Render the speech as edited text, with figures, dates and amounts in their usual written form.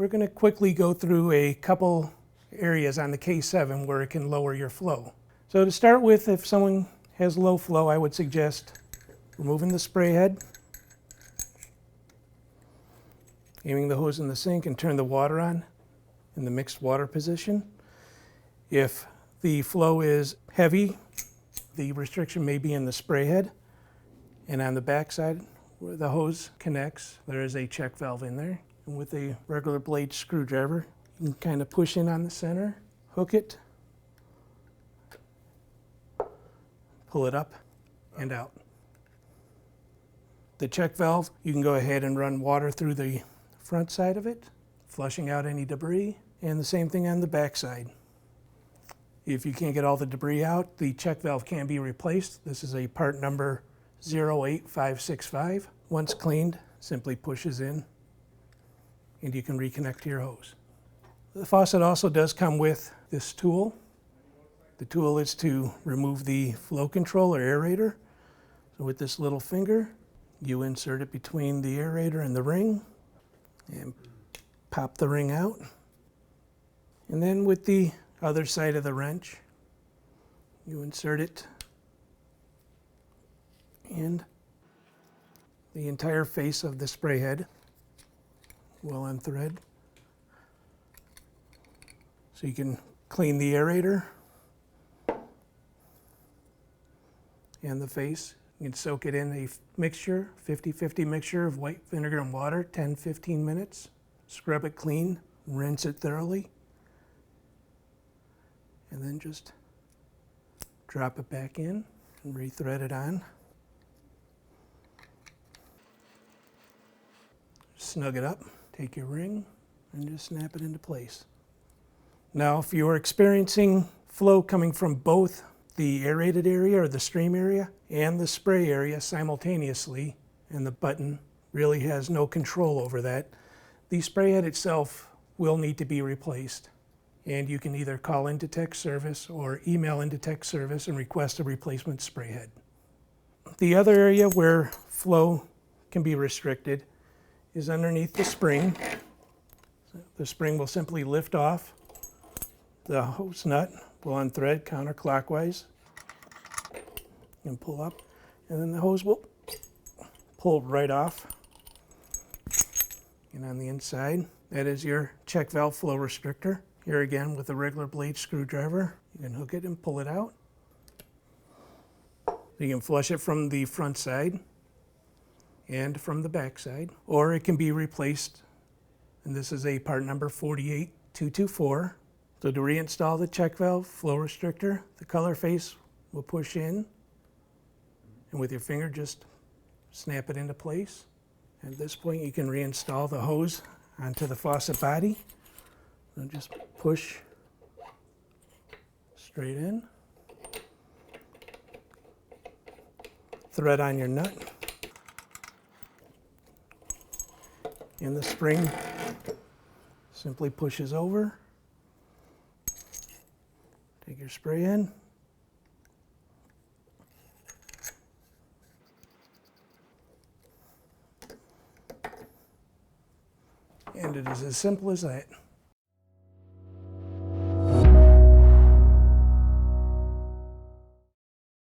we're going to quickly go through a couple areas on the K7 where it can lower your flow. So to start with, if someone has low flow, I would suggest removing the spray head, aiming the hose in the sink, and turn the water on in the mixed water position. If the flow is heavy, the restriction may be in the spray head, and on the back side where the hose connects, there is a check valve in there. And with a regular blade screwdriver, you can kind of push in on the center, hook it, pull it up and out. The check valve, you can go ahead and run water through the front side of it, flushing out any debris, and the same thing on the back side. If you can't get all the debris out, the check valve can be replaced. This is a part number 08565. Once cleaned, simply pushes in and you can reconnect to your hose. The faucet also does come with this tool. The tool is to remove the flow control or aerator. So with this little finger, you insert it between the aerator and the ring and pop the ring out. And then with the other side of the wrench, you insert it and the entire face of the spray head will unthread. So you can clean the aerator and the face. You can soak it in a mixture, 50-50 mixture of white vinegar and water, 10-15 minutes. Scrub it clean, rinse it thoroughly, and then just drop it back in and re-thread it on. Snug it up, take your ring, and just snap it into place. Now, if you're experiencing flow coming from both the aerated area or the stream area and the spray area simultaneously, and the button really has no control over that, the spray head itself will need to be replaced. And you can either call into tech service or email into tech service and request a replacement spray head. The other area where flow can be restricted is underneath the spring. The spring will simply lift off. The hose nut will unthread counterclockwise and pull up, and then the hose will pull right off. And on the inside, that is your check valve flow restrictor. Here again, with a regular blade screwdriver, you can hook it and pull it out. You can flush it from the front side and from the back side, or it can be replaced, and this is a part number 48224. So to reinstall the check valve flow restrictor, the color face will push in, and with your finger just snap it into place. At this point, you can reinstall the hose onto the faucet body. And just push straight in. Thread on your nut. And the spring simply pushes over. Take your spray in. And it is as simple as that.